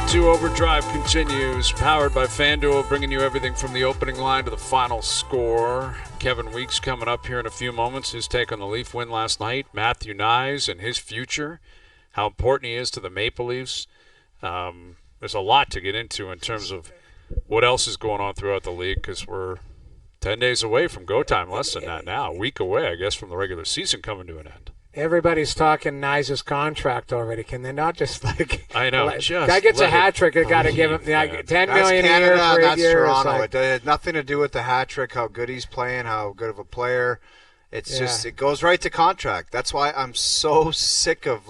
to Overdrive continues, powered by FanDuel, bringing you everything from the opening line to the final score. Kevin Weeks coming up here in a few moments. His take on the Leaf win last night. Matthew Knies and his future, how important he is to the Maple Leafs. There's a lot to get into in terms of what else is going on throughout the league, because we're 10 days away from go time, less than that now. A week away, I guess, from the regular season coming to an end. Everybody's talking Knies' contract already. Can they not just I know. Guy gets a hat trick. They got to give him $10 million a year for 8 years. Toronto. It had nothing to do with the hat trick, how good he's playing, how good of a player. It's just it goes right to contract. That's why I'm so sick of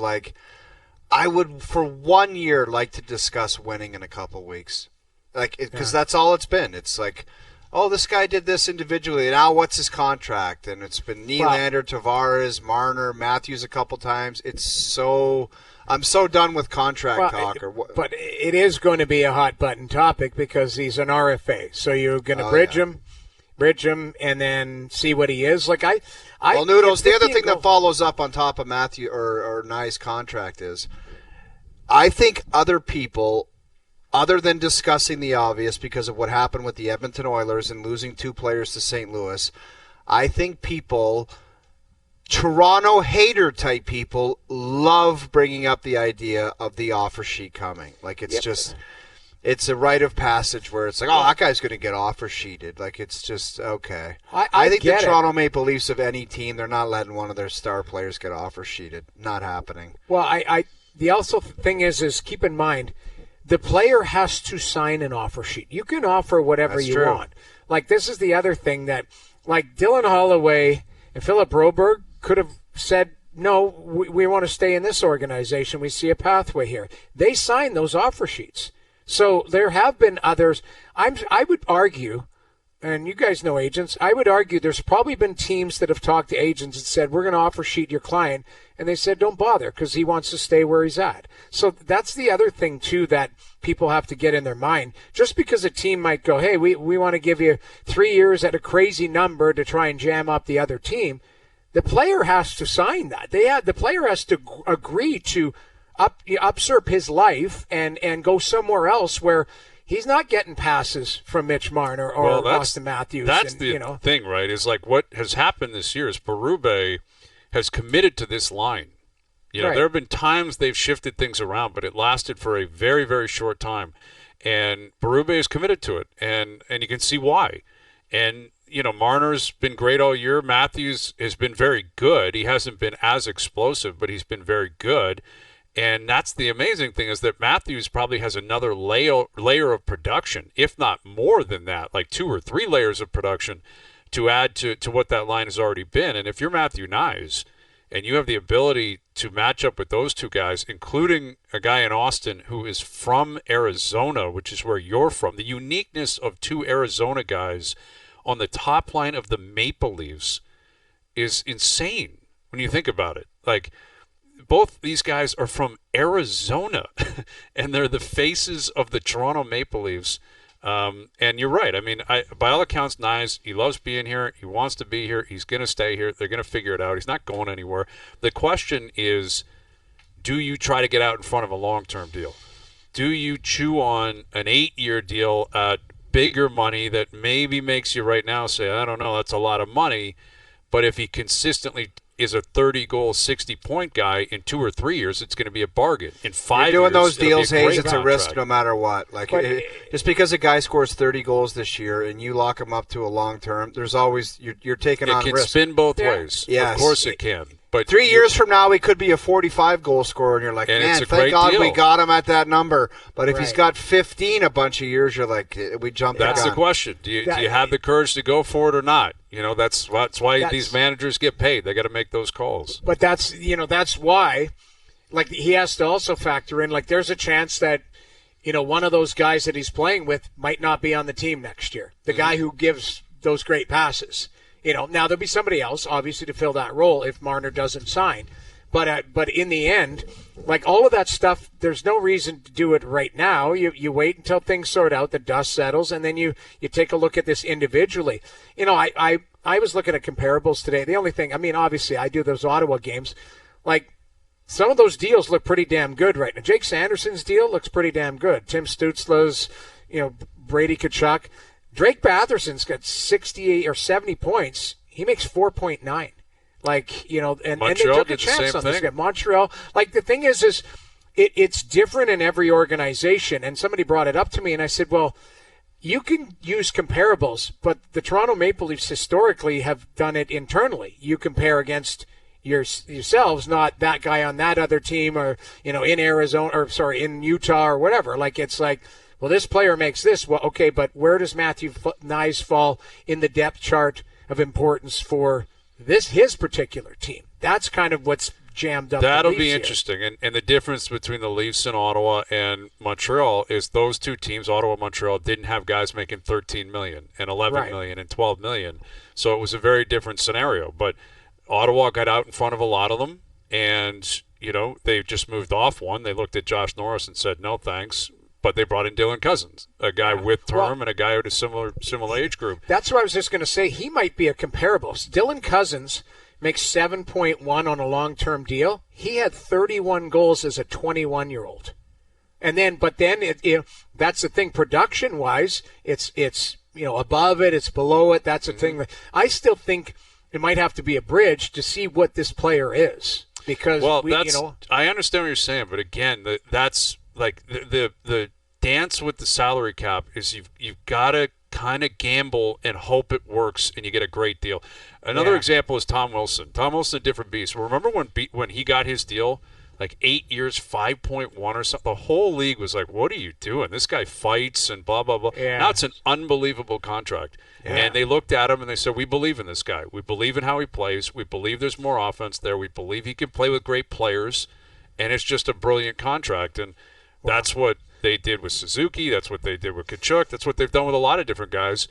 I would for 1 year like to discuss winning in a couple weeks, because that's all it's been. It's like, oh, this guy did this individually. Now what's his contract? And it's been Nylander, Tavares, Marner, Matthews a couple times. I'm so done with contract talk. But it is going to be a hot button topic because he's an RFA. So you're going to bridge him, and then see what he is. Well, Noodles, the other thing that follows up on top of Matthew or Knies' contract is, I think other people, other than discussing the obvious because of what happened with the Edmonton Oilers and losing 2 players to St. Louis, I think people, Toronto hater-type people, love bringing up the idea of the offer sheet coming. It's a rite of passage where it's like, oh, that guy's going to get offer sheeted. It's just, okay. I think the Toronto Maple Leafs, of any team, they're not letting one of their star players get offer sheeted. Not happening. Well, the also thing is keep in mind, the player has to sign an offer sheet. You can offer whatever you want. This is the other thing that, Dylan Holloway and Philip Broberg could have said, no, we want to stay in this organization. We see a pathway here. They signed those offer sheets. So there have been others. I would argue, and you guys know agents, I would argue there's probably been teams that have talked to agents and said, we're going to offer sheet your client. And they said, don't bother, because he wants to stay where he's at. So that's the other thing, too, that people have to get in their mind. Just because a team might go, hey, we want to give you 3 years at a crazy number to try and jam up the other team, the player has to sign that. The player has to agree to usurp his life and go somewhere else where he's not getting passes from Mitch Marner or Austin Matthews. That's the thing, right? Is what has happened this year is Berube has committed to this line. There have been times they've shifted things around, but it lasted for a very, very short time. And Berube is committed to it, and you can see why. And, Marner's been great all year. Matthews has been very good. He hasn't been as explosive, but he's been very good. And that's the amazing thing, is that Matthews probably has another layer of production, if not more than that, 2 or 3 layers of production to add to what that line has already been. And if you're Matthew Knies and you have the ability to match up with those 2 guys, including a guy in Austin who is from Arizona, which is where you're from, the uniqueness of 2 Arizona guys on the top line of the Maple Leafs is insane when you think about it. Both these guys are from Arizona, and they're the faces of the Toronto Maple Leafs. And you're right. I mean, by all accounts, Knies, he loves being here. He wants to be here. He's going to stay here. They're going to figure it out. He's not going anywhere. The question is, do you try to get out in front of a long-term deal? Do you chew on an 8-year deal at bigger money that maybe makes you right now say, I don't know, that's a lot of money, but if he consistently is a 30-goal, 60-point guy in 2 or 3 years, it's going to be a bargain. In 5 years, doing those deals, Hayes, it's contract. a risk no matter what. Just because a guy scores 30 goals this year and you lock him up to a long term, there's always you're taking on risk. It can spin both ways. Yes. Of course it can. But 3 years from now, he could be a 45-goal scorer, and you're like, man, thank God we got him at that number. But if he's got 15 a bunch of years, you're like, we jumped the gun. That's the question. Do you have the courage to go for it or not? That's why these managers get paid. They got to make those calls. But that's why, he has to also factor in, there's a chance that, one of those guys that he's playing with might not be on the team next year. The guy who gives those great passes. Now there'll be somebody else, obviously, to fill that role if Marner doesn't sign. But in the end, all of that stuff, there's no reason to do it right now. You wait until things sort out, the dust settles, and then you take a look at this individually. I was looking at comparables today. The only thing, obviously, I do those Ottawa games. some of those deals look pretty damn good right now. Jake Sanderson's deal looks pretty damn good. Tim Stützle's, Brady Tkachuk. Drake Batherson's got 68 or 70 points. He makes 4.9. And they took a chance on this guy. Montreal. The thing is it's different in every organization. And somebody brought it up to me, and I said, well, you can use comparables, but the Toronto Maple Leafs historically have done it internally. You compare against yourselves, not that guy on that other team, or in Arizona, or in Utah, or whatever. It's like, well, this player makes this. Well, okay, but where does Matthew Knies fall in the depth chart of importance for his particular team? That's kind of what's jammed up. That'll be interesting. And the difference between the Leafs in Ottawa and Montreal is those two teams, Ottawa and Montreal, didn't have guys making $13 million and $11 million and $12 million. So it was a very different scenario. But Ottawa got out in front of a lot of them, and they just moved off one. They looked at Josh Norris and said, no thanks. But they brought in Dylan Cousins, a guy with term and a guy with a similar age group. That's what I was just going to say. He might be a comparable. Dylan Cousins makes 7.1 on a long-term deal. He had 31 goals as a 21-year-old. But then that's the thing. Production-wise, it's above it, it's below it. That's the thing. I still think it might have to be a bridge to see what this player is, because I understand what you're saying, but again, that's the dance with the salary cap is you've got to kind of gamble and hope it works and you get a great deal. Another example is Tom Wilson. Tom Wilson, a different beast. Remember when he got his deal, 8 years, 5.1 or something? The whole league was like, what are you doing? This guy fights and blah, blah, blah. Yeah. Now it's an unbelievable contract. Yeah. And they looked at him and they said, we believe in this guy. We believe in how he plays. We believe there's more offense there. We believe he can play with great players. And it's just a brilliant contract. And that's what they did with Suzuki. That's what they did with Tkachuk. That's what they've done with a lot of different guys.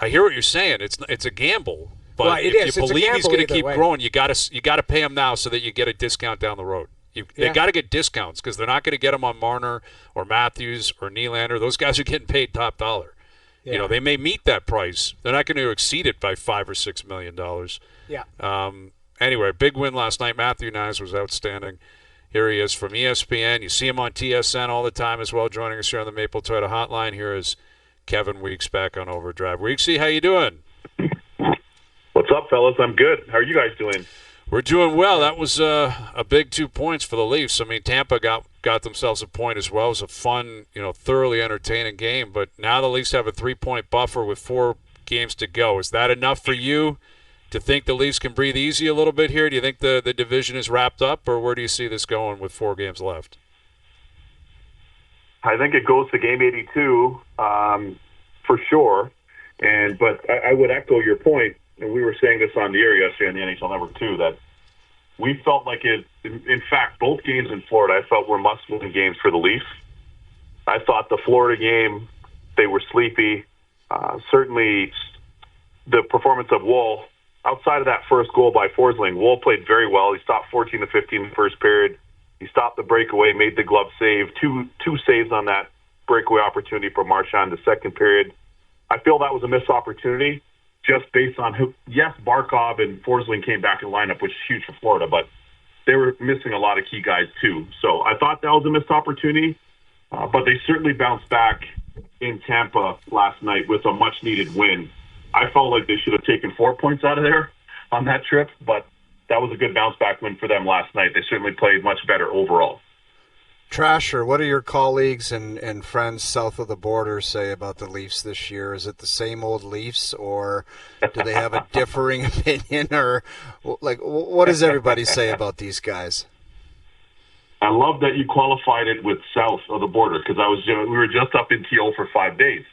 I hear what you're saying. It's a gamble. But if you believe he's going to keep growing, you got to pay him now so that you get a discount down the road. They got to get discounts because they're not going to get them on Marner or Matthews or Nylander. Those guys are getting paid top dollar. Yeah. They may meet that price. They're not going to exceed it by $5 or $6 million. Yeah. Anyway, big win last night. Matthew Knies was outstanding. Here he is from ESPN. You see him on TSN all the time as well, joining us here on the Maple Toyota Hotline. Here is Kevin Weeks back on OverDrive. Weeksy, how you doing? What's up, fellas? I'm good. How are you guys doing? We're doing well. That was a big 2 points for the Leafs. I mean, Tampa got themselves a point as well. It was a fun, thoroughly entertaining game. But now the Leafs have a 3-point buffer with 4 games to go. Is that enough for you to think the Leafs can breathe easy a little bit here? Do you think the division is wrapped up, or where do you see this going with 4 games left? I think it goes to game 82 for sure. But I would echo your point, and we were saying this on the air yesterday on the NHL Network too, that we felt like it. In fact, both games in Florida, I felt were must-win games for the Leafs. I thought the Florida game, they were sleepy. Certainly, the performance of Woll, outside of that first goal by Forsling, Woll played very well. He stopped 14 to 15 in the first period. He stopped the breakaway, made the glove save, two saves on that breakaway opportunity for Marchand in the second period. I feel that was a missed opportunity just based on who. Yes, Barkov and Forsling came back in lineup, which is huge for Florida, but they were missing a lot of key guys too. So I thought that was a missed opportunity, but they certainly bounced back in Tampa last night with a much-needed win. I felt like they should have taken 4 points out of there on that trip, but that was a good bounce-back win for them last night. They certainly played much better overall. Trasher, what do your colleagues and friends south of the border say about the Leafs this year? Is it the same old Leafs, or do they have a differing opinion? Or what does everybody say about these guys? I love that you qualified it with south of the border, because we were just up in TO for 5 days.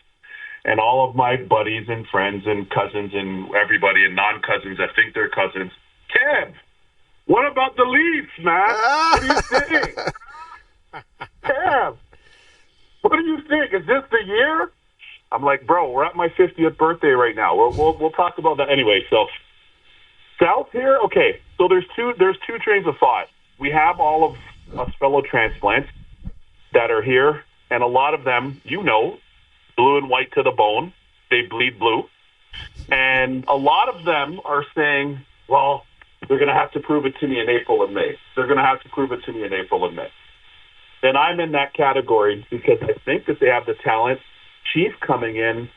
And all of my buddies and friends and cousins and everybody and non-cousins that think they're cousins, Kev, what about the Leafs, man? What do you think? Kev, what do you think? Is this the year? I'm like, bro, we're at my 50th birthday right now. We'll talk about that anyway. So south here, okay. So there's two trains of thought. We have all of us fellow transplants that are here, and a lot of them, blue and white to the bone. They bleed blue. And a lot of them are saying, well, They're going to have to prove it to me in April and May. They're going to have to prove it to me in April and May. Then I'm in that category because I think that they have the talent. Chief coming in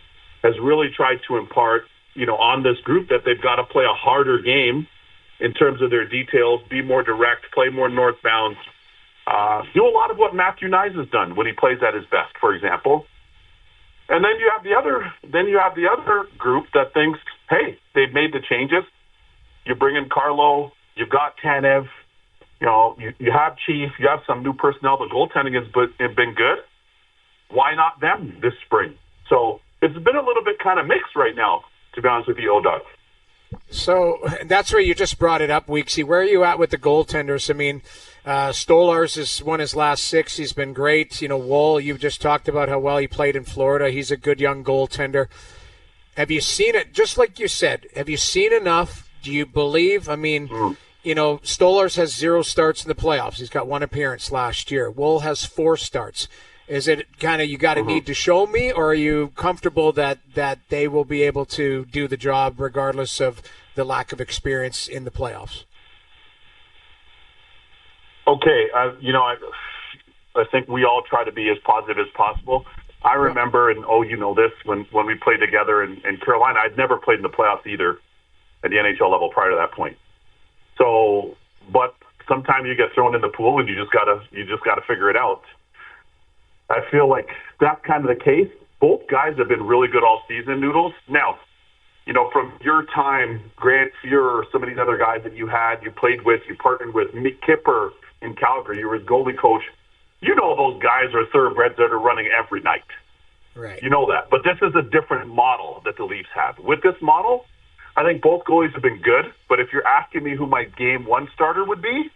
has really tried to impart, on this group that they've got to play a harder game in terms of their details, be more direct, play more northbound, do a lot of what Matthew Knies has done when he plays at his best, for example. And then you have the other group that thinks, hey, they've made the changes. You bring in Carlo, you've got Tanev, you have Chief, you have some new personnel. The goaltending has been good. Why not them this spring? So it's been a little bit kind of mixed right now, to be honest with you, O-Dog. So that's where you just brought it up, Weeksy. Where are you at with the goaltenders? I mean, Stolarz has won his last 6. He's been great. Woll, you just talked about how well he played in Florida. He's a good young goaltender. Have you seen it? Just like you said, have you seen enough? Do you believe? I mean, Stolarz has 0 starts in the playoffs. He's got 1 appearance last year. Woll has 4 starts. Is it kind of you got to need to show me, or are you comfortable that they will be able to do the job regardless of the lack of experience in the playoffs? Okay, I think we all try to be as positive as possible. I remember, and this, when we played together in Carolina, I'd never played in the playoffs either at the NHL level prior to that point. So, but sometimes you get thrown in the pool and you just gotta figure it out. I feel like that's kind of the case. Both guys have been really good all season, Noodles. Now, from your time, Grant Fuhrer, some of these other guys that you played with, you partnered with, Mick Kipper in Calgary, you were his goalie coach. Those guys are thoroughbreds that are running every night. Right. You know that. But this is a different model that the Leafs have. With this model, I think both goalies have been good. But if you're asking me who my Game 1 starter would be,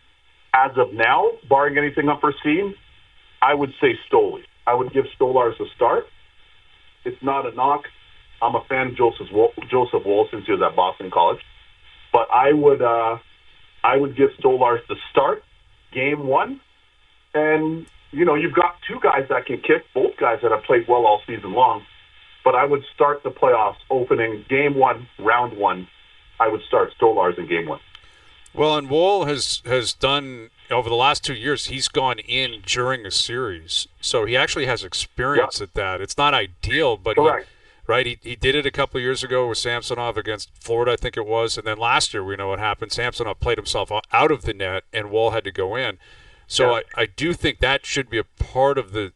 as of now, barring anything unforeseen, I would say Stoley. I would give Stolarz a start. It's not a knock. I'm a fan of Joseph Woll since he was at Boston College. But I would give Stolarz the start, Game 1. And, you've got 2 guys that can kick, both guys that have played well all season long. But I would start the playoffs opening Game 1, Round 1. I would start Stolarz in Game 1. Well, and Woll has done, over the last 2 years, he's gone in during a series. So he actually has experience at that. It's not ideal, but he did it a couple of years ago with Samsonov against Florida, I think it was. And then last year, we know what happened. Samsonov played himself out of the net, and Woll had to go in. So I do think that should be a part of the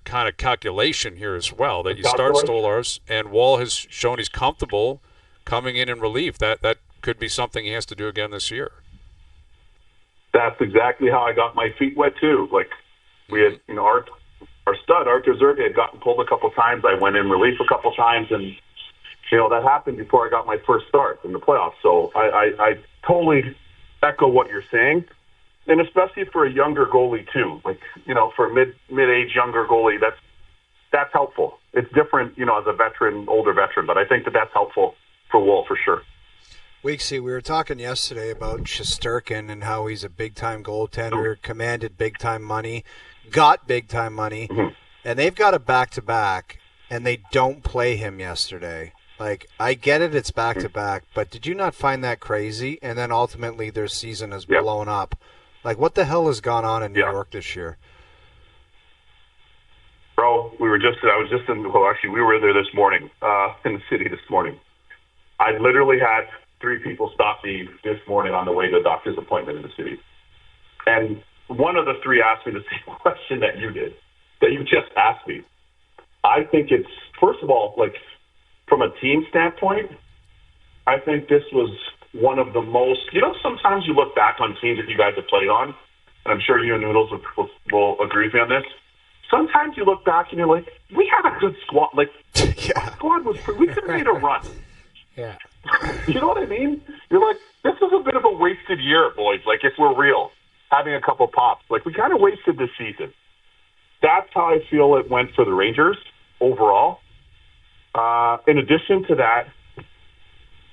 kind of calculation here as well, that you start Stolarz, and Woll has shown he's comfortable coming in relief. That could be something he has to do again this year. That's exactly how I got my feet wet too. Like we had, our stud Artur Zerbe had gotten pulled a couple times. I went in relief a couple times, and that happened before I got my first start in the playoffs. So I totally echo what you're saying, and especially for a younger goalie too. Like for a mid-age younger goalie, that's helpful. It's different, as a veteran, older veteran, but I think that's helpful for Woll for sure. Weeksy, we were talking yesterday about Shesterkin and how he's a big-time goaltender, commanded big-time money, got big-time money, and they've got a back-to-back, and they don't play him yesterday. Like, I get it, it's back-to-back, but did you not find that crazy? And then ultimately their season has blown up. Like, what the hell has gone on in New York this year? Bro, we were there this morning, in the city this morning. I literally had 3 people stopped me this morning on the way to a doctor's appointment in the city. And one of the 3 asked me the same question that you just asked me. I think it's, first of all, like from a team standpoint, I think this was one of the most, sometimes you look back on teams that you guys have played on, and I'm sure you and Noodles will agree with me on this. Sometimes you look back and you're like, we had a good squad. Like, our squad we could have made a run. Yeah. You know what I mean? You're like, this is a bit of a wasted year, boys. Like, if we're real, having a couple pops. Like, we kind of wasted this season. That's how I feel it went for the Rangers overall. In addition to that,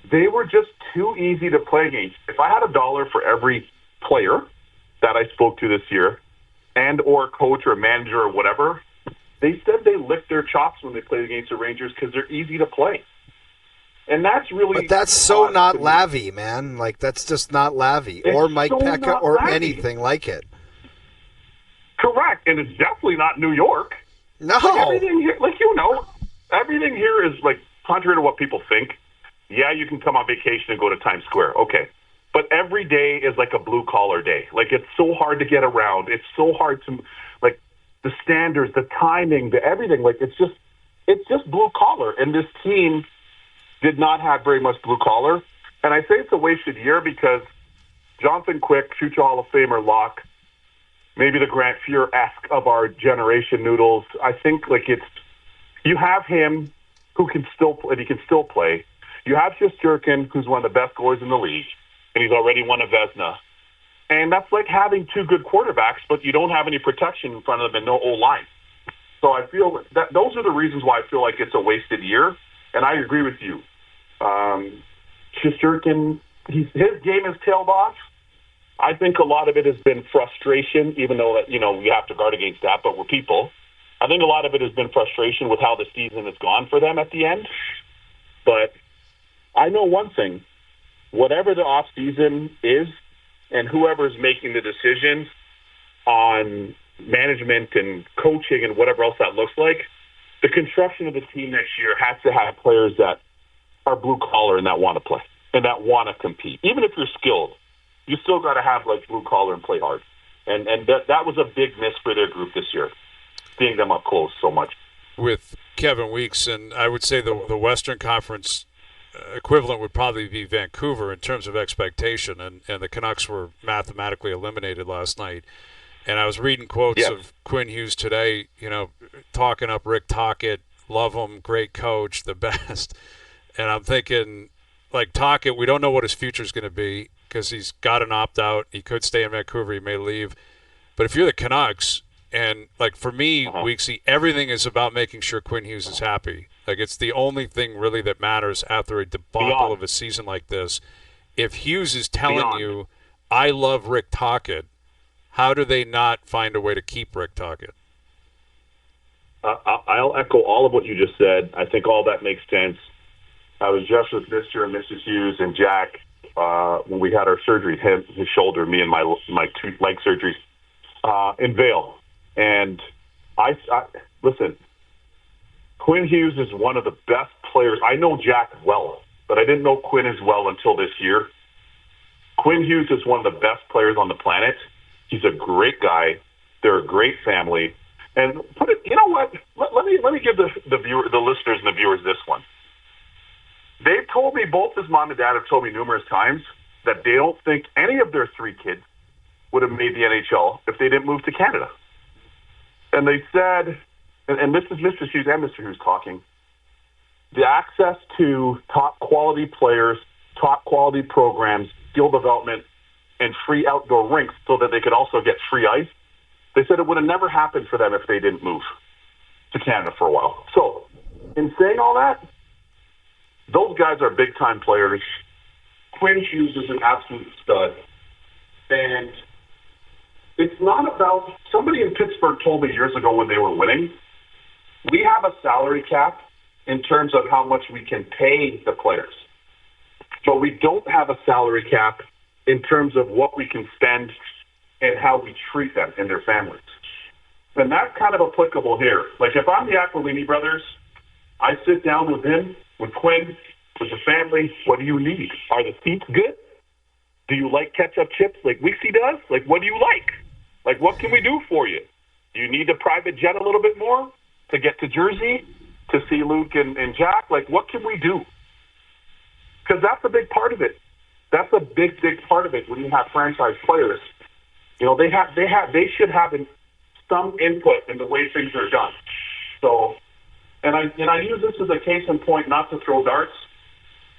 they were just too easy to play against. If I had $1 for every player that I spoke to this year, and or coach or manager or whatever, they said they licked their chops when they played against the Rangers because they're easy to play. And that's really. But that's so not Lavi, man. Like, that's just not Lavi or Mike Pekka or anything like it. Correct. And it's definitely not New York. No. Like everything here, everything here is, like, contrary to what people think. Yeah, you can come on vacation and go to Times Square. Okay. But every day is like a blue-collar day. Like, it's so hard to get around. It's so hard to, like, the standards, the timing, the everything. Like, it's just blue-collar. And this team did not have very much blue-collar. And I say it's a wasted year because Jonathan Quick, future Hall of Famer lock, maybe the Grant Fuhr-esque of our generation, Noodles. I think, like, you have him who can still play, and he can still play. You have Shesterkin, who's one of the best goalies in the league, and he's already won a Vezina. And that's like having two good quarterbacks, but you don't have any protection in front of them and no O-line. So I feel that those are the reasons why I feel like it's a wasted year. And I agree with you. Shesterkin, his game has tailed off. I think a lot of it has been frustration, even though that, you have to guard against that, but we're people. I think a lot of it has been frustration with how the season has gone for them at the end. But I know one thing. Whatever the off-season is, and whoever's making the decisions on management and coaching and whatever else that looks like, the construction of the team next year has to have players that are blue-collar and that want to play and that want to compete. Even if you're skilled, you still got to have, like, blue-collar and play hard. And that was a big miss for their group this year, seeing them up close so much. With Kevin Weeks, and I would say the Western Conference equivalent would probably be Vancouver in terms of expectation, and the Canucks were mathematically eliminated last night. And I was reading quotes of Quinn Hughes today, talking up Rick Tocchet, love him, great coach, the best. And I'm thinking, like, Tocchet, we don't know what his future is going to be because he's got an opt-out. He could stay in Vancouver. He may leave. But if you're the Canucks, and, like, for me, Weeksy, everything is about making sure Quinn Hughes is happy. Like, it's the only thing really that matters after a debacle of a season like this. If Hughes is telling you, I love Rick Tocchet, how do they not find a way to keep Rick Tocchet? I'll echo all of what you just said. I think all that makes sense. I was just with Mr. and Mrs. Hughes and Jack when we had our surgery, his shoulder, me and my two leg surgeries in Vail. And I listen, Quinn Hughes is one of the best players. I know Jack well, but I didn't know Quinn as well until this year. Quinn Hughes is one of the best players on the planet. He's a great guy. They're a great family. And you know what? Let me give the listeners and the viewers this one. They've told me, both his mom and dad have told me numerous times, that they don't think any of their three kids would have made the NHL if they didn't move to Canada. And they said, and this is Mr. Hughes and Mr. Hughes talking, the access to top quality players, top quality programs, skill development, and free outdoor rinks so that they could also get free ice. They said it would have never happened for them if they didn't move to Canada for a while. So, in saying all that, those guys are big-time players. Quinn Hughes is an absolute stud. And it's not about, somebody in Pittsburgh told me years ago when they were winning, we have a salary cap in terms of how much we can pay the players. But we don't have a salary cap in terms of what we can spend and how we treat them and their families. And that's kind of applicable here. Like, if I'm the Aquilini brothers, I sit down with him, with Quinn, with the family. What do you need? Are the seats good? Do you like ketchup chips like Weeksy does? Like, what do you like? Like, what can we do for you? Do you need a private jet a little bit more to get to Jersey to see Luke and Jack? Like, what can we do? Because that's a big part of it. That's a big, big part of it when you have franchise players. They should have some input in the way things are done. So, and I use this as a case in point, not to throw darts.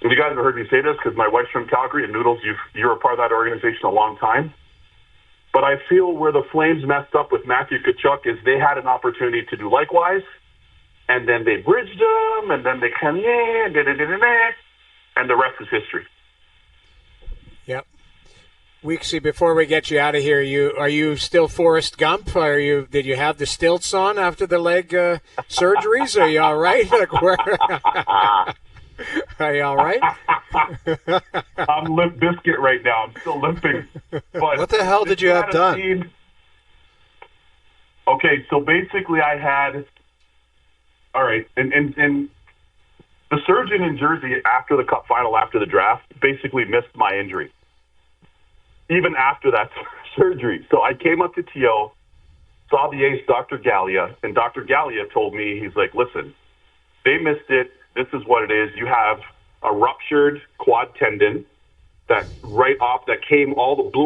And you guys have heard me say this because my wife's from Calgary, and Noodles, you're a part of that organization a long time. But I feel where the Flames messed up with Matthew Tkachuk is they had an opportunity to do likewise, and then they bridged them, and then they and the rest is history. Yep. Weeksy, before we get you out of here, are you still Forrest Gump? Did you have the stilts on after the leg surgeries? Are you all right? Like, where? Are you all right? I'm Limp Biscuit right now. I'm still limping. But what the hell did you have done? Okay, so basically I had, all right, and the surgeon in Jersey after the Cup final, after the draft, basically missed my injury, even after that surgery. So I came up to TO, saw the ace, Dr. Gallia, and Dr. Gallia told me, he's like, listen, they missed it. This is what it is. You have a ruptured quad tendon that blew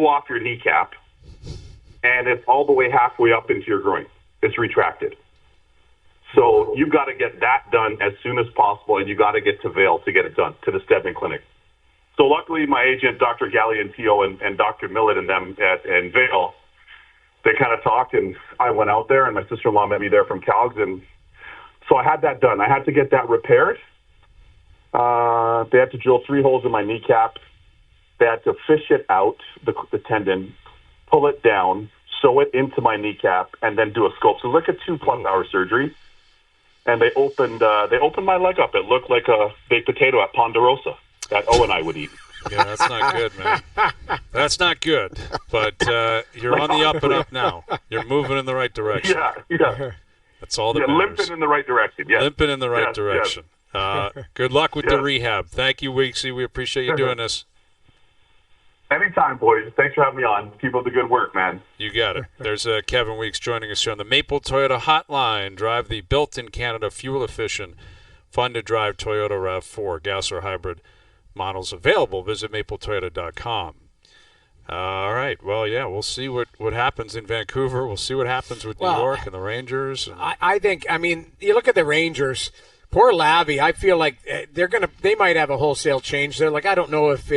off your kneecap, and it's all the way halfway up into your groin. It's retracted. So you've got to get that done as soon as possible, and you got to get to Vail to get it done, to the Stedman Clinic. So luckily, my agent, Dr. Gallia and T.O. and Dr. Millett and them in Vail, they kind of talked, and I went out there, and my sister-in-law met me there from Calgs, and so I had that done. I had to get that repaired. They had to drill 3 holes in my kneecap. They had to fish it out, the tendon, pull it down, sew it into my kneecap, and then do a scope. So it was like a 2+ hour surgery. And they opened my leg up. It looked like a baked potato at Ponderosa that O and I would eat. Yeah, that's not good, man. That's not good. But you're on the up and up now. You're moving in the right direction. Yeah. That's all that matters. Limping in the right direction. Yes. Limping in the right direction. Yes. Good luck with the rehab. Thank you, Weeksy. We appreciate you doing this. Anytime, boys. Thanks for having me on. Keep up the good work, man. You got it. There's Kevin Weeks joining us here on the Maple Toyota Hotline. Drive the built-in-Canada, fuel-efficient, fun-to-drive Toyota RAV4 gas or hybrid models available. Visit mapletoyota.com. All right. Well, yeah, we'll see what happens in Vancouver. We'll see what happens with New York and the Rangers. I think, you look at the Rangers. Poor Lavi. I feel like they might have a wholesale change there. Like, I don't know if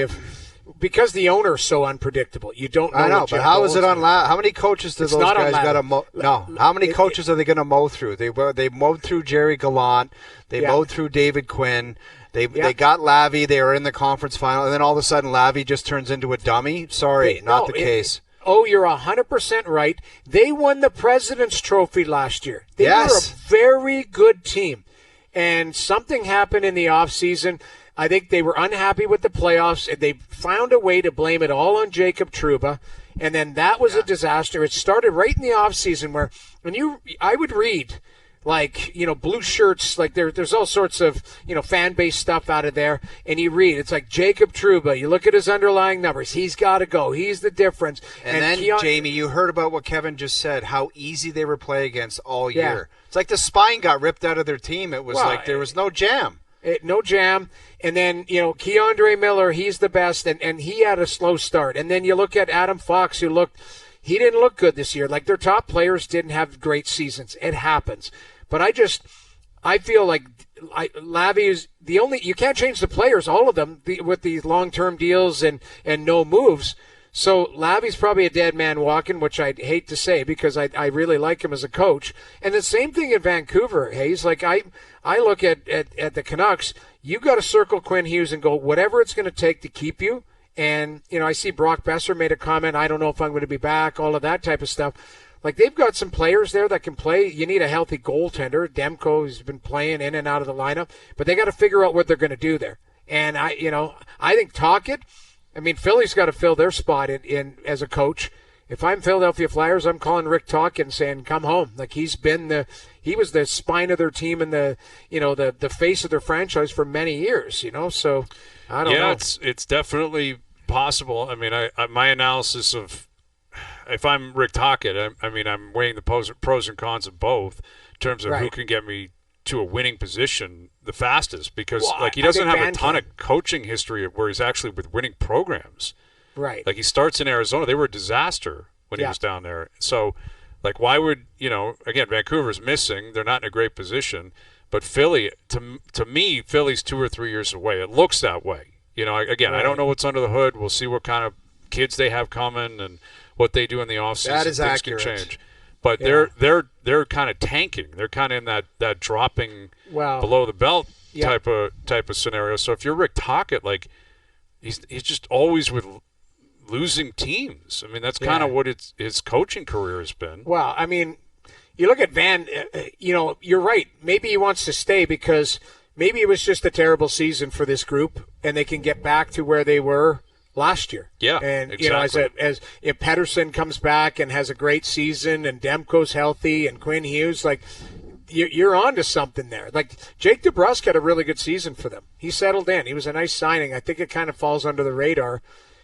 because the owner's so unpredictable, you don't know. I know, but how is it on? How many coaches do those guys got to mow? No, how many coaches are they going to mow through? They mowed through Jerry Gallant. They mowed through David Quinn. They got Lavi. They were in the conference final, and then all of a sudden, Lavi just turns into a dummy. Sorry, not the case. You're 100% right. They won the President's Trophy last year. They were a very good team, and something happened in the offseason. I think they were unhappy with the playoffs, and they found a way to blame it all on Jacob Trouba, and then that was a disaster. It started right in the offseason where I would read, blue shirts, there's all sorts of, fan-based stuff out of there, and you read, it's like Jacob Trouba, you look at his underlying numbers, he's got to go, he's the difference. And then, Jamie, you heard about what Kevin just said, how easy they were playing against all year. It's like the spine got ripped out of their team. It was there was no jam. No jam. And then, Keandre Miller, he's the best, and he had a slow start. And then you look at Adam Fox, he didn't look good this year. Like, their top players didn't have great seasons. It happens. But I feel like Lavi is the only – you can't change the players, all of them, with these long-term deals and no moves. So Lavi's probably a dead man walking, which I'd hate to say because I really like him as a coach. And the same thing in Vancouver, Hayes. Like, I look at the Canucks, you got to circle Quinn Hughes and go, whatever it's going to take to keep you. And, I see Brock Besser made a comment, I don't know if I'm going to be back, all of that type of stuff. Like, they've got some players there that can play. You need a healthy goaltender. Demko has been playing in and out of the lineup. But they got to figure out what they're going to do there. And, I think Tocchet, Philly's got to fill their spot in as a coach. If I'm Philadelphia Flyers, I'm calling Rick Tocchet and saying, come home. Like, he was the spine of their team and the face of their franchise for many years, So I don't know. Yeah, it's definitely possible. My analysis of if I'm Rick Tocchet, I'm weighing the pros and cons of both in terms of who can get me to a winning position the fastest because he doesn't have a ton of coaching history where he's actually with winning programs. Right. Like, he starts in Arizona. They were a disaster when he was down there. So, why would, again, Vancouver's missing. They're not in a great position. But Philly, to me, Philly's 2 or 3 years away. It looks that way. Again, I don't know what's under the hood. We'll see what kind of kids they have coming and what they do in the offseason. That is accurate. Things can change. But they're kind of tanking. They're kind of in that dropping below the belt type of scenario. So if you're Rick Tocchet, he's just always with losing teams. That's kind of what his coaching career has been. Well, you look at Van. You're right. Maybe he wants to stay because maybe it was just a terrible season for this group, and they can get back to where they were last year. Yeah, and exactly. As if Pettersson comes back and has a great season, and Demko's healthy, and Quinn Hughes, like you're on to something there. Like Jake DeBrusk had a really good season for them. He settled in. He was a nice signing. I think it kind of falls under the radar.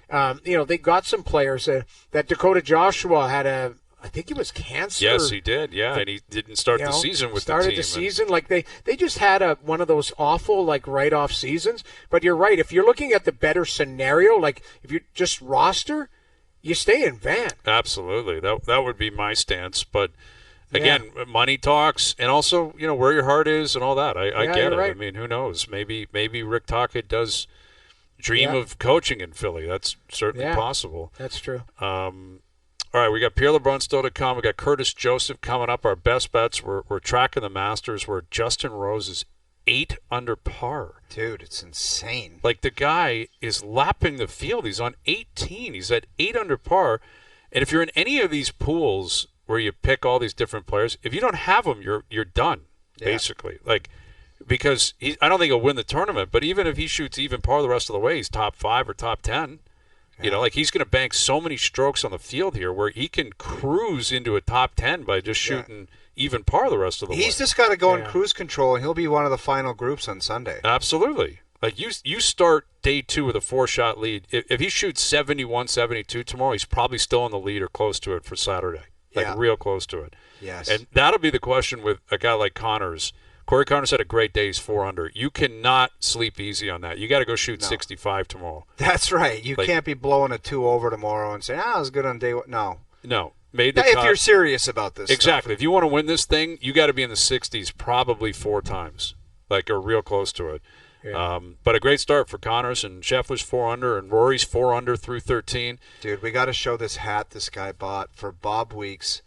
They got some players. That Dakota Joshua had I think it was cancer. Yes, he did. Yeah, and he didn't start the season with the team. Started the season like they just had one of those awful like write-off seasons. But you're right. If you're looking at the better scenario, like if you're just roster, you stay in Van. Absolutely. That would be my stance. But again, money talks, and also where your heart is and all that. I get it. Right. I mean, who knows? Maybe Rick Tocchet does dream of coaching in Philly. That's certainly possible. That's true. All right, we got Pierre LeBrun still to come. We got Curtis Joseph coming up. Our best bets. We're tracking the Masters where Justin Rose is 8 under par. Dude, it's insane. Like the guy is lapping the field. He's on 18. He's at 8 under par. And if you're in any of these pools where you pick all these different players, if you don't have them, you're done basically. Like because I don't think he'll win the tournament, but even if he shoots even par the rest of the way, he's top 5 or top 10. Like he's going to bank so many strokes on the field here where he can cruise into a top 10 by just shooting even par the rest of the way. He's just got to go in cruise control, and he'll be one of the final groups on Sunday. Absolutely. Like you start day 2 with a 4-shot lead. If he shoots 71, 72 tomorrow, he's probably still in the lead or close to it for Saturday. Like real close to it. Yes. And that'll be the question with a guy like Connors. Corey Connors had a great day. He's 4 under. You cannot sleep easy on that. You got to go shoot 65 tomorrow. That's right. You can't be blowing a 2 over tomorrow and saying, I was good on day 1. No. Made the if cut. you're serious about this Exactly. stuff. If you want to win this thing, you got to be in the 60s probably 4 times, or real close to it. Yeah. But a great start for Connors, and Scheffler's 4 under, and Rory's 4 under through 13. Dude, we got to show this hat this guy bought for Bob Weeks.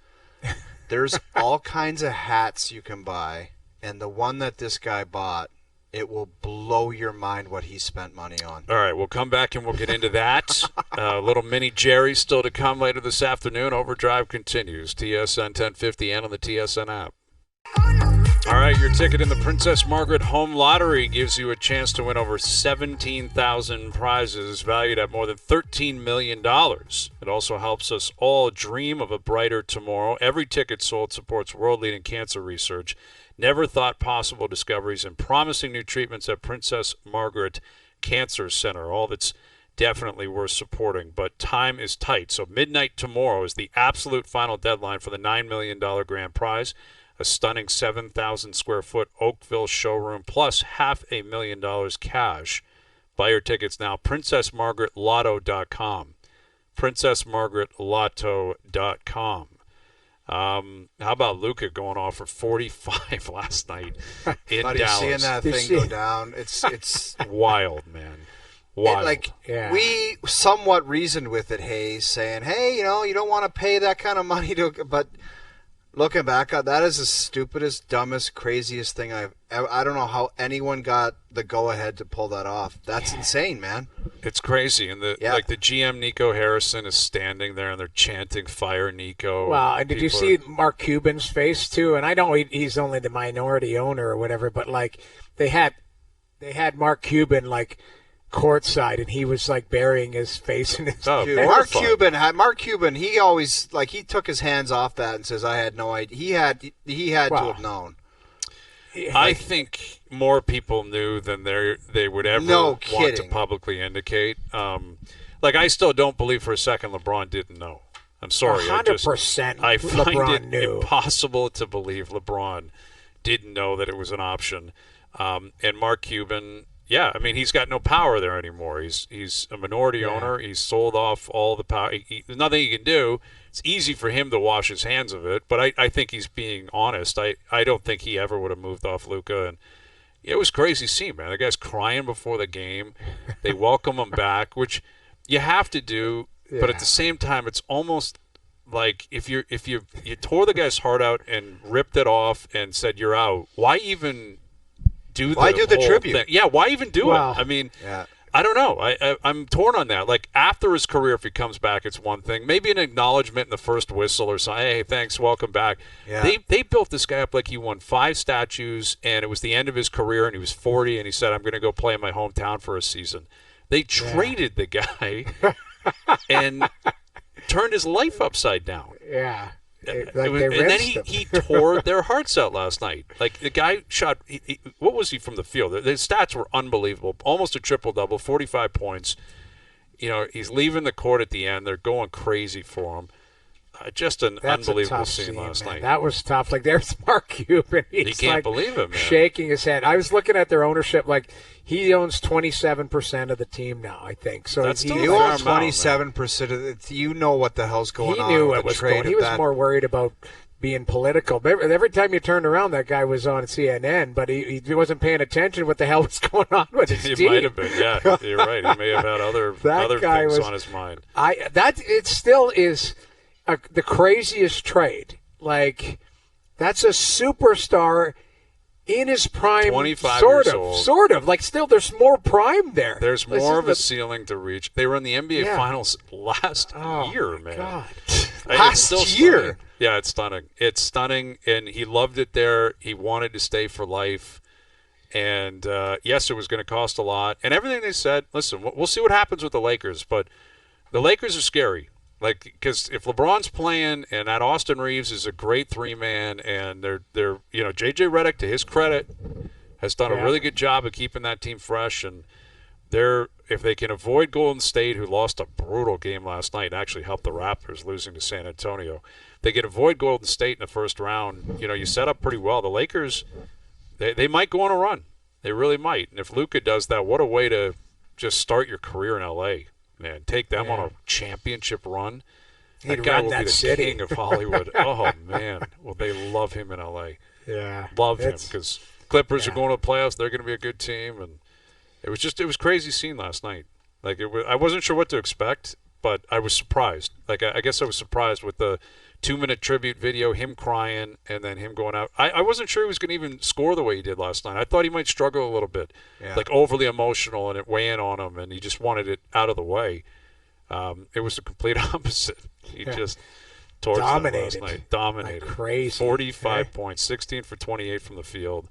There's all kinds of hats you can buy. And the one that this guy bought, it will blow your mind what he spent money on. All right, we'll come back and we'll get into that. Little mini Jerry still to come later this afternoon. Overdrive continues. TSN 1050 and on the TSN app. All right, your ticket in the Princess Margaret Home Lottery gives you a chance to win over 17,000 prizes valued at more than $13 million. It also helps us all dream of a brighter tomorrow. Every ticket sold supports world-leading cancer research, never thought possible discoveries, and promising new treatments at Princess Margaret Cancer Center. All that's definitely worth supporting, but time is tight. So midnight tomorrow is the absolute final deadline for the $9 million grand prize, a stunning 7,000 square foot Oakville showroom, plus $500,000 cash. Buy your tickets now, princessmargaretlotto.com. princessmargaretlotto.com. How about Luka going off for 45 last night in Buddy, Dallas? Seeing that thing go down, it's wild, man. Wild. We somewhat reasoned with it, Hayes, saying, hey, you don't want to pay that kind of money but looking back, that is the stupidest, dumbest, craziest thing I don't know how anyone got the go-ahead to pull that off. That's insane, man. It's crazy. And the GM, Nico Harrison, is standing there, and they're chanting, fire Nico. Wow, and did you see Mark Cuban's face, too? And I know he's only the minority owner or whatever, but, they had Mark Cuban, courtside, and he was burying his face in his Mark Cuban, he always he took his hands off that and says, I had no idea. He had to have known. I think more people knew than they would ever want to publicly indicate. I still don't believe for a second LeBron didn't know. I'm sorry. 100% I find LeBron it knew. Impossible to believe LeBron didn't know that it was an option. And Mark Cuban, he's got no power there anymore. He's a minority owner. He's sold off all the power. There's nothing he can do. It's easy for him to wash his hands of it, but I think he's being honest. I don't think he ever would have moved off Luka. And it was crazy scene, man. The guy's crying before the game. They welcome him back, which you have to do, but at the same time, it's almost like if you tore the guy's heart out and ripped it off and said you're out, why even do the tribute? Thing? Yeah, why even do it? I mean, I don't know. I'm torn on that. Like, after his career, if he comes back, it's one thing. Maybe an acknowledgement in the first whistle or something. Hey, thanks, welcome back. Yeah. They built this guy up like he won 5 statues, and it was the end of his career, and he was 40, and he said, I'm going to go play in my hometown for a season. They traded the guy and turned his life upside down. Yeah. And then he tore their hearts out last night. Like, the guy shot, what was he from the field? The stats were unbelievable. Almost a triple-double, 45 points. You know, he's leaving the court at the end. They're going crazy for him. Just an unbelievable scene last night. That was tough. Like, there's Mark Cuban. He can't believe it, man. Shaking his head. I was looking at their ownership. Like, he owns 27% of the team now, I think. So That's he owns 27% of it. You know what the hell's going on. He knew with what the was trade going. He was more worried about being political. But every time you turned around, that guy was on CNN, but he wasn't paying attention to what the hell was going on with his team. He might have been. Yeah, you're right. He may have had other things on his mind. It still is the craziest trade. Like, that's a superstar in his prime, 25 sort years of, old. sort of. Like, still, there's more prime there. There's more of a ceiling to reach. They were in the NBA Finals last year, man. God. Last year. Stunning. Yeah, it's stunning. It's stunning, and he loved it there. He wanted to stay for life. And, yes, it was going to cost a lot. And everything they said, listen, we'll see what happens with the Lakers, but the Lakers are scary. Like, because if LeBron's playing and that Austin Reeves is a great 3-man, and they're JJ Redick, to his credit, has done a really good job of keeping that team fresh, and if they can avoid Golden State, who lost a brutal game last night, and actually helped the Raptors losing to San Antonio, they can avoid Golden State in the first round. You know, you set up pretty well. The Lakers, they might go on a run. They really might. And if Luka does that, what a way to just start your career in L.A., man. Take them on a championship run. That guy will be the king of Hollywood. Oh, man. Well, they love him in L.A. Yeah. Love him, because Clippers are going to the playoffs. They're going to be a good team. And it was crazy scene last night. Like, I wasn't sure what to expect, but I was surprised. Like, I guess I was surprised with the 2-minute tribute video, him crying, and then him going out. I wasn't sure he was going to even score the way he did last night. I thought he might struggle a little bit, like overly emotional and it weighing on him, and he just wanted it out of the way. It was the complete opposite. He just torched them last night. Dominated. Like crazy. 45 points, 16 for 28 from the field,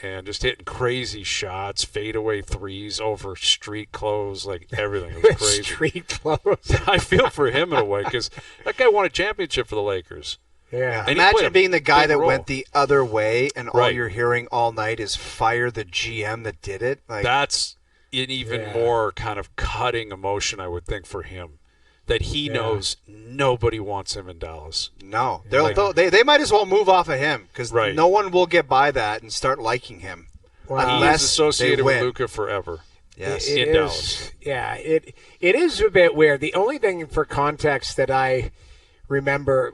and just hitting crazy shots, fadeaway threes over street clothes, like everything. It was crazy. Street clothes. I feel for him in a way, because that guy won a championship for the Lakers. Yeah. And imagine being the guy that went the other way, and all Right. you're hearing all night is fire the GM that did it. Like, That's an even more kind of cutting emotion, I would think, for him. That he knows nobody wants him in Dallas. no, they might as well move off of him, because no one will get by that and start liking him. Wow. He is associated with Luka forever. Yes, in Dallas. Yeah, it is a bit weird. The only thing for context that I remember,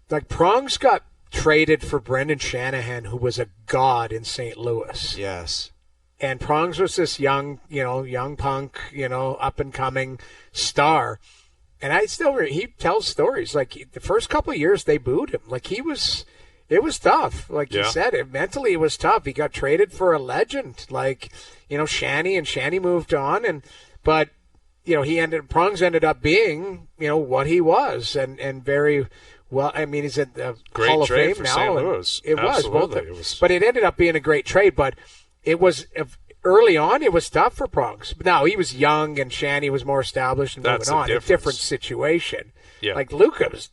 like, Prongs got traded for Brendan Shanahan, who was a god in St. Louis. Yes. And Prongs was this young punk, up and coming star. And he tells stories, like, the first couple of years they booed him. Like, it was tough. Like you said, mentally it was tough. He got traded for a legend, like, Shanny, and Shanny moved on, but Prongs ended up being, what he was, and very well. I mean, he's at the Great Hall of trade Fame for now. St. Louis. It Absolutely. was, but it ended up being a great trade. But it was early on, it was tough for Prongs. But now he was young, and Shanny was more established and That's moving on. the A different situation. Yeah. Like Luka was,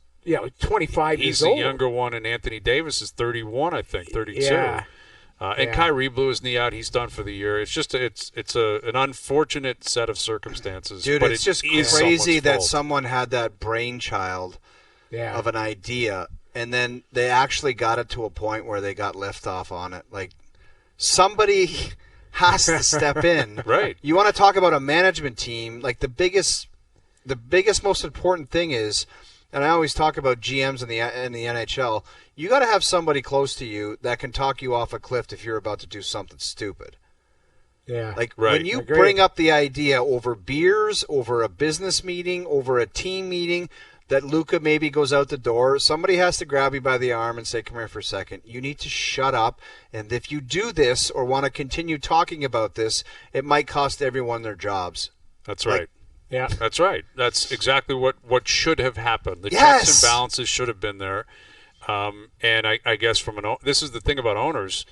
25 He's years the old. younger one, and Anthony Davis is 31, I think, 32. Yeah. And Kyrie blew his knee out. He's done for the year. It's just an unfortunate set of circumstances. Dude, but it's just crazy that someone had that brainchild of an idea, and then they actually got it to a point where they got liftoff on it. Like, somebody has to step in. Right. You want to talk about a management team, like, the biggest, most important thing is, and I always talk about GMs in the NHL, you got to have somebody close to you that can talk you off a cliff if you're about to do something stupid. Yeah. Like, when you bring up the idea over beers, over a business meeting, over a team meeting, that Luka maybe goes out the door, somebody has to grab you by the arm and say, come here for a second. You need to shut up. And if you do this or want to continue talking about this, it might cost everyone their jobs. That's right. Yeah. That's right. That's exactly what should have happened. The Yes! checks and balances should have been there. And I guess this is the thing about owners.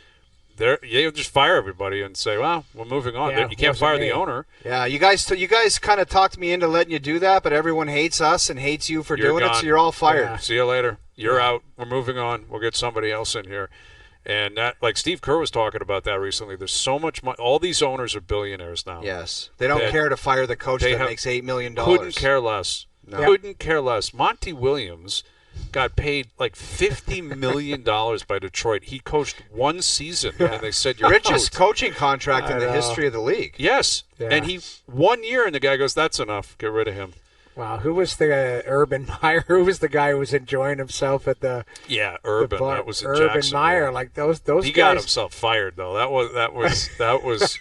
They'll just fire everybody and say, well, we're moving on. Yeah, you can't fire the owner. Yeah, you guys kind of talked me into letting you do that, but everyone hates us and hates you for doing it, so you're all fired. Yeah. See you later. You're out. We're moving on. We'll get somebody else in here. And that, like Steve Kerr was talking about that recently. There's so much money. All these owners are billionaires now. Yes. They don't care to fire the coach that makes $8 million. Couldn't care less. No. Couldn't care less. Monty Williams got paid like $50 million by Detroit. He coached one season, and they said, you're richest out. coaching contract in the history of the league. Yes. Yeah. And he 1 year, and the guy goes, that's enough. Get rid of him. Wow, who was the Urban Meyer? Who was the guy who was enjoying himself at the? Yeah, Urban. That was in Urban Jacksonville. Meyer, like those He guys. got himself fired though. That was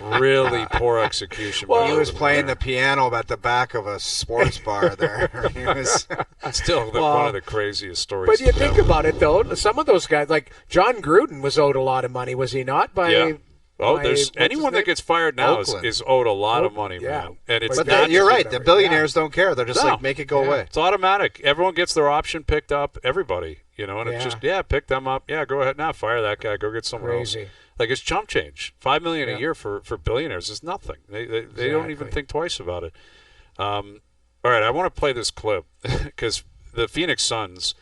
really poor execution. Well, by he was Urban playing Meyer. the piano at the back of a sports bar there. He was. Still one of the craziest stories. But you think about it though, some of those guys, like John Gruden, was owed a lot of money, was he not? Yeah. Oh, by- there's what's anyone his that gets fired now Oakland. is owed a lot of money, yeah. man. And it's But not You're right. just- The billionaires don't care. They're just No. like, make it go away. It's automatic. Everyone gets their option picked up. Everybody, and it's just pick them up. Yeah, go ahead now, fire that guy. Go get someone Crazy. else. Like it's chump change. $5 million Yeah. a year for billionaires is nothing. They don't even Exactly. think twice about it. All right, I want to play this clip because the Phoenix Suns,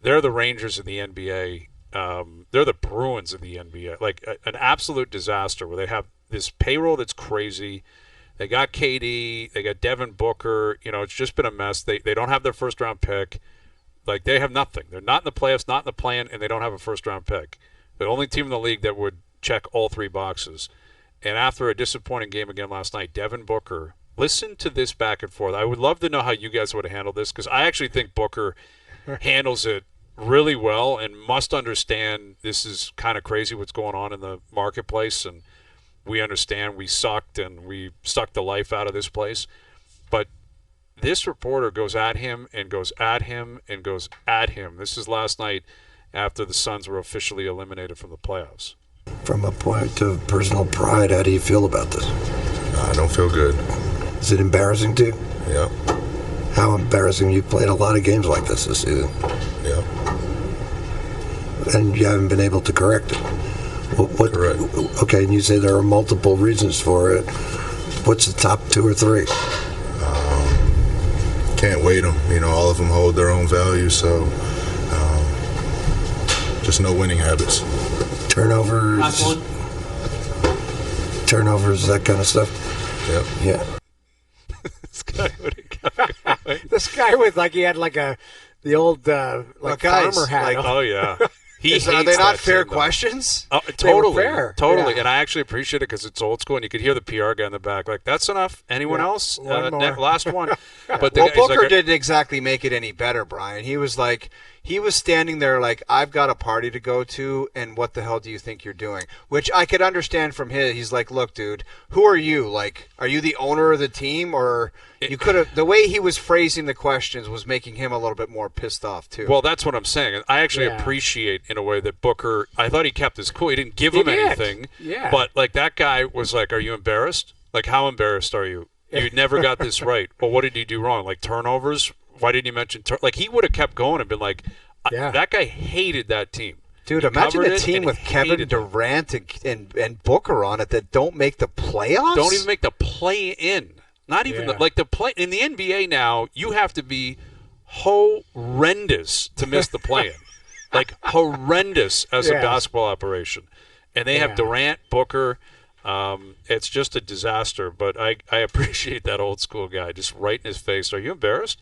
they're the Rangers of the NBA. They're the Bruins of the NBA. Like an absolute disaster where they have this payroll that's crazy. They got KD. They got Devin Booker. It's just been a mess. They don't have their first round pick. Like they have nothing. They're not in the playoffs, not in the play-in, and they don't have a first round pick. The only team in the league that would check all three boxes. And after a disappointing game again last night, Devin Booker, listen to this back and forth. I would love to know how you guys would have handled this because I actually think Booker handles it really well and must understand this is kind of crazy what's going on in the marketplace, and we understand we sucked and we sucked the life out of this place. But this reporter goes at him and goes at him and goes at him. This is last night after the Suns were officially eliminated from the playoffs. From a point of personal pride, how do you feel about this? I don't feel good. Is it embarrassing to you? Yeah. How embarrassing. You played a lot of games like this season. Yeah. And you haven't been able to correct it. What, Correct. Okay, and you say there are multiple reasons for it. What's the top 2 or 3? Can't weight them. All of them hold their own value, so just no winning habits. Turnovers, that kind of stuff. Yep. Yeah. This guy would have kept going. This guy was like he had like the old Well, guys, farmer hat. like, on. Oh, yeah. He Are hates they not that fair team, though. questions? Oh, They totally, were fair. totally, Yeah. and I actually appreciate it because it's old school, and you could hear the PR guy in the back, like, "That's enough. Anyone Yeah, else? one more." Last one." But the Well, guy- he's Booker like, didn't exactly make it any better, Brian. He was standing there like, I've got a party to go to, and what the hell do you think you're doing? Which I could understand from his. He's like, look, dude, who are you? Like, are you the owner of the team? Or you could have, the way he was phrasing the questions was making him a little bit more pissed off, too. Well, that's what I'm saying. I actually Yeah. appreciate, in a way, that Booker. I thought he kept his cool. He didn't give He him did. anything. Yeah. But like that guy was like, "Are you embarrassed? Like, how embarrassed are you? You never got this right. Well, what did you do wrong? Like turnovers? Why didn't you mention like he would have kept going and been like, Yeah. that guy hated that team." Dude, He imagine covered a it team and with Kevin hated it. Durant and Booker on it that don't make the playoffs? Don't even make the play in. Not even Yeah. the play in the NBA now. You have to be horrendous to miss the play in, like horrendous as a Yeah. basketball operation. And they have Yeah. Durant, Booker. It's just a disaster. But I appreciate that old school guy just right in his face. Are you embarrassed?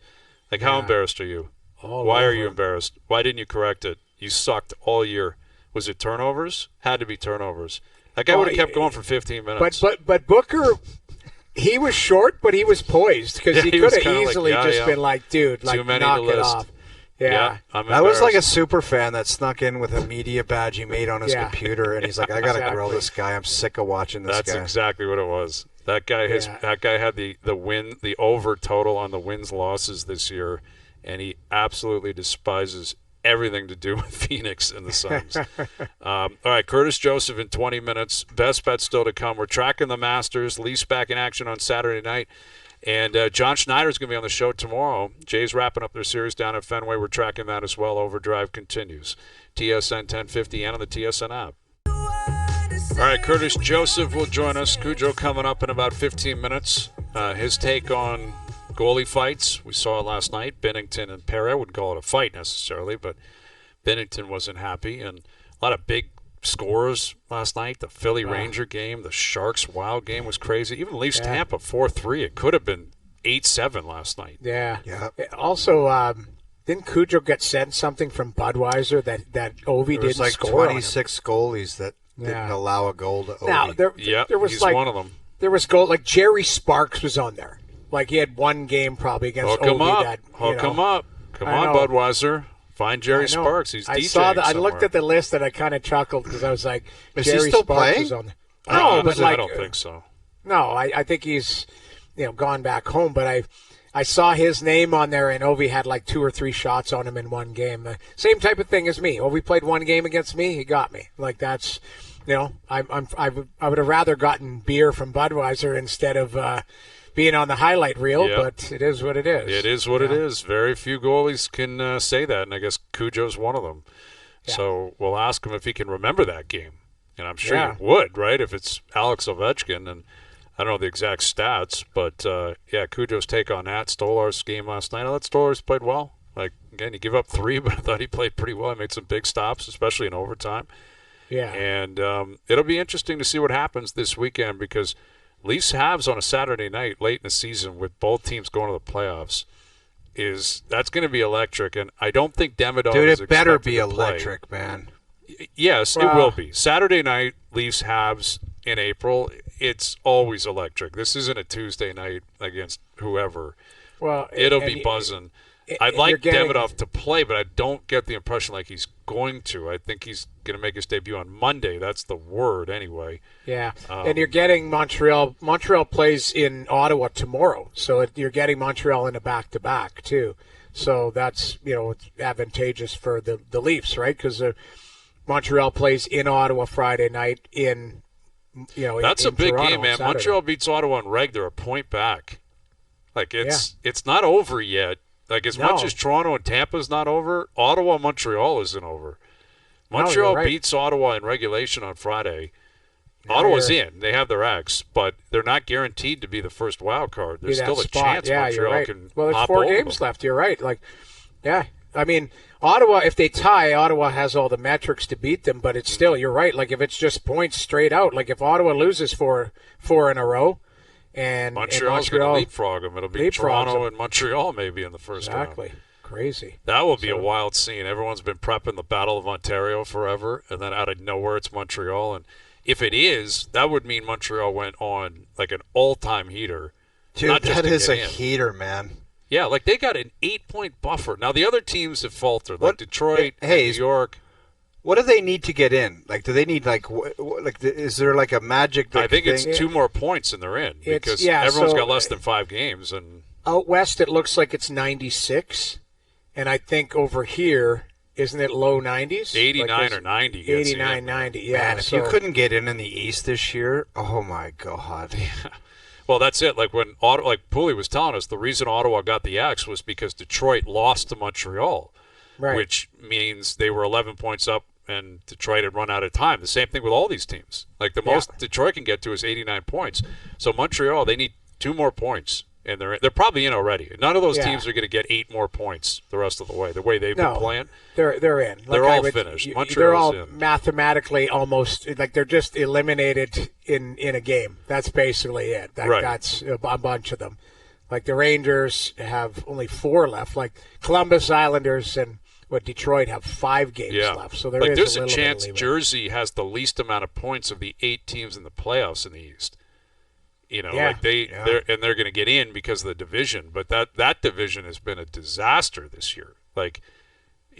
Like how embarrassed are you? Why are you embarrassed? Why didn't you correct it? You sucked all year. Was it turnovers? Had to be turnovers. That guy Well, would have kept going for 15 minutes. But Booker, he was short, but he was poised because Yeah, he he could was have kinda like, easily yeah, just yeah. been like, dude, Too like many knock to it list. off. Yeah. I'm That was like a embarrassed. super fan that snuck in with a media badge he made on his Yeah. computer, and he's like, I got to grill Exactly. this guy. I'm sick of watching this That's guy. exactly what it was. That guy Yeah. that guy had the over total on the wins losses this year, and he absolutely despises everything to do with Phoenix and the Suns. All right, Curtis Joseph in 20 minutes. Best bet still to come. We're tracking the Masters. Leafs back in action on Saturday night. And John Schneider's going to be on the show tomorrow. Jay's wrapping up their series down at Fenway. We're tracking that as well. Overdrive continues. TSN 1050 and on the TSN app. All right, Curtis Joseph will join us. Cujo coming up in about 15 minutes. His take on goalie fights. We saw it last night. Binnington and Perry. I wouldn't call it a fight necessarily, but Binnington wasn't happy. And a lot of big scores last night. The Philly Ranger game, the Sharks Wild game was crazy. Even Leafs Tampa 4-3. It could have been 8-7 last night. Yeah. Also, didn't Cujo get sent something from Budweiser that Ovi didn't like score? 26 goalies that didn't allow a goal to Ovi. Now, there was he's like one of them. There was goal like Jerry Sparks was on there. Like he had one game probably against Ovi. Hook him up. Come on, Budweiser. Find Jerry Sparks. He's DJing I looked at the list and I kind of chuckled because I was like, Is Jerry he still Sparks playing? is on there. No, but I don't think so. No, I think he's gone back home. But I saw his name on there, and Ovi had like 2 or 3 shots on him in one game. Same type of thing as me. Ovi played one game against me, he got me. Like that's, I would have rather gotten beer from Budweiser instead of being on the highlight reel. Yep. But it is what it is. It is what it is. Very few goalies can say that, and I guess Cujo's one of them. Yeah. So we'll ask him if he can remember that game, and I'm sure he would, right? If it's Alex Ovechkin, and I don't know the exact stats, but Cujo's take on that. Stolar's game last night. I thought Stolar's played well. Like, again, he gave up 3, but I thought he played pretty well. He made some big stops, especially in overtime. Yeah. And it'll be interesting to see what happens this weekend because Leafs Habs on a Saturday night late in the season with both teams going to the playoffs that's going to be electric. And I don't think Demidov is Dude, it better be expected to play. electric, man. Yes, it will be. Saturday night, Leafs Habs in April, it's always electric. This isn't a Tuesday night against whoever. Well, it'll be buzzing. I'd like Demidov to play, but I don't get the impression like he's going to. I think he's going to make his debut on Monday. That's the word anyway. Yeah, and you're getting Montreal. Montreal plays in Ottawa tomorrow, so you're getting Montreal in a back-to-back too. So that's it's advantageous for the Leafs, right? Because Montreal plays in Ottawa Friday night. That's a big Toronto game, man. Saturday. Montreal beats Ottawa in reg. They're a point back. Like it's not over yet. Like as much as Toronto and Tampa's not over, Ottawa Montreal isn't over. Montreal beats Ottawa in regulation on Friday. Ottawa's in. They have their X, but they're not guaranteed to be the first wild card. There's still a chance Montreal can Well, there's hop 4 over games them. left. You're right. I mean, Ottawa, if they tie, Ottawa has all the metrics to beat them, but it's still, you're right. Like if it's just points straight out, like if Ottawa loses four in a row, and Montreal's going to leapfrog them. It'll be Toronto and Montreal maybe in the first round. Exactly. Crazy. That will be a wild scene. Everyone's been prepping the Battle of Ontario forever, and then out of nowhere it's Montreal. And if it is, that would mean Montreal went on like an all-time heater. Dude, that is a heater, man. Yeah, like they got an 8-point buffer. Now the other teams have faltered, like Detroit, New York. What do they need to get in? Like, do they need is there like a magic? I think it's 2 more points and they're in because everyone's got less than 5 games. And out west, it looks like it's 96, and I think over here, isn't it low 90s? 89 or 90. 89, 90. Yeah. Man, if you couldn't get in the East this year, oh my God. Yeah. Well, that's it. Like when Pooley was telling us, the reason Ottawa got the X was because Detroit lost to Montreal, which means they were 11 points up. And Detroit had run out of time. The same thing with all these teams. Like the most Detroit can get to is 89 points. So Montreal, they need 2 more points, and they're probably in already. None of those teams are going to get 8 more points the rest of the way. The way they've been playing, they're in. They're all finished. Montreal's they're all in. Mathematically almost like they're just eliminated in a game. That's basically it. That's a bunch of them. Like the Rangers have only 4 left. Like Columbus, Islanders, and Detroit have 5 games left, so there's a chance Jersey has the least amount of points of the 8 teams in the playoffs in the East. Like they're going to get in because of the division, but that division has been a disaster this year. Like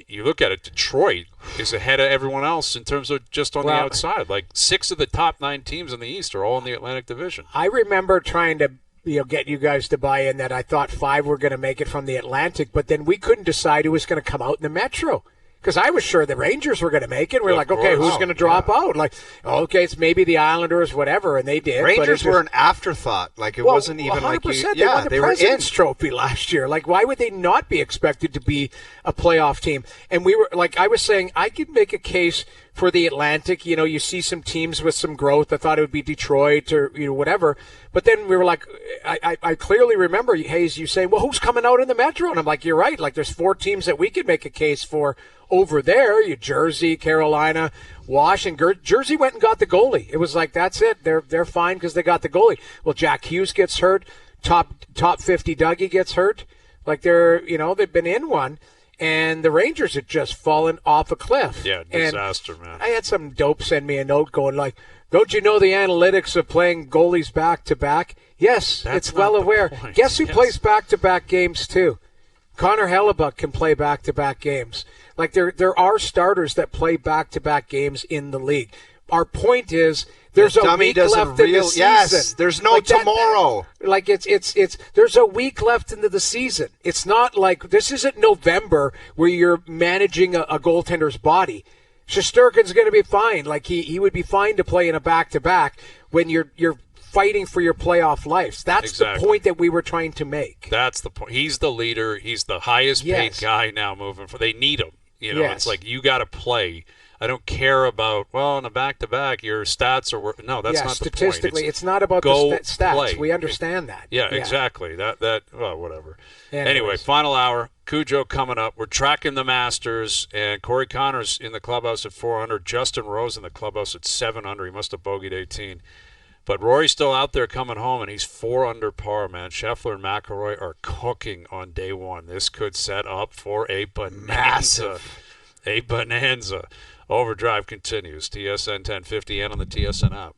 you look at it, Detroit is ahead of everyone else in terms of just on the outside. Like 6 of the top 9 teams in the East are all in the Atlantic Division. I remember trying to get you guys to buy in that I thought 5 were going to make it from the Atlantic, but then we couldn't decide who was going to come out in the Metro. Because I was sure the Rangers were going to make it. We're like, okay, who's going to drop out? Like, okay, it's maybe the Islanders, whatever, and they did. Rangers were an afterthought. Like, it wasn't even 100%, like you. They won the President's in. Trophy last year. Like, why would they not be expected to be a playoff team? And we were, like I was saying, I could make a case for the Atlantic. You see some teams with some growth. I thought it would be Detroit or whatever. But then we were like, I clearly remember, Hayes, you saying, well, who's coming out in the Metro? And I'm like, you're right. Like, there's 4 teams that we could make a case for over there. Jersey, Carolina, Washington. Jersey went and got the goalie. It was like, that's it. They're fine because they got the goalie. Well, Jack Hughes gets hurt. Top 50 Dougie gets hurt. Like, they've been in one. And the Rangers had just fallen off a cliff. Yeah, disaster, man. I had some dope send me a note going like, don't you know the analytics of playing goalies back-to-back? Yes, it's well aware. Guess who plays back-to-back games too? Connor Hellebuck can play back-to-back games. Like, there are starters that play back-to-back games in the league. Our point is there's a week left in the season. Yes, there's no tomorrow. There's a week left into the season. It's not like this isn't November where you're managing a goaltender's body. Shesterkin's going to be fine. Like, he would be fine to play in a back-to-back when you're fighting for your playoff lives. That's the point that we were trying to make. That's the point. He's the leader. He's the highest paid guy now moving forward. They need him. It's like you got to play. I don't care about, in a back-to-back, your stats are – no, that's not the point. Statistically, it's not about the stats. Play. We understand that. Yeah, exactly. Whatever. Anyway, final hour. Cujo coming up. We're tracking the Masters, and Corey Connors in the clubhouse at 400. Justin Rose in the clubhouse at 700. He must have bogeyed 18. But Rory's still out there coming home, and he's 4 under par, man. Scheffler and McIlroy are cooking on day one. This could set up for a bonanza. A bonanza. Overdrive continues. TSN 1050 and on the TSN app.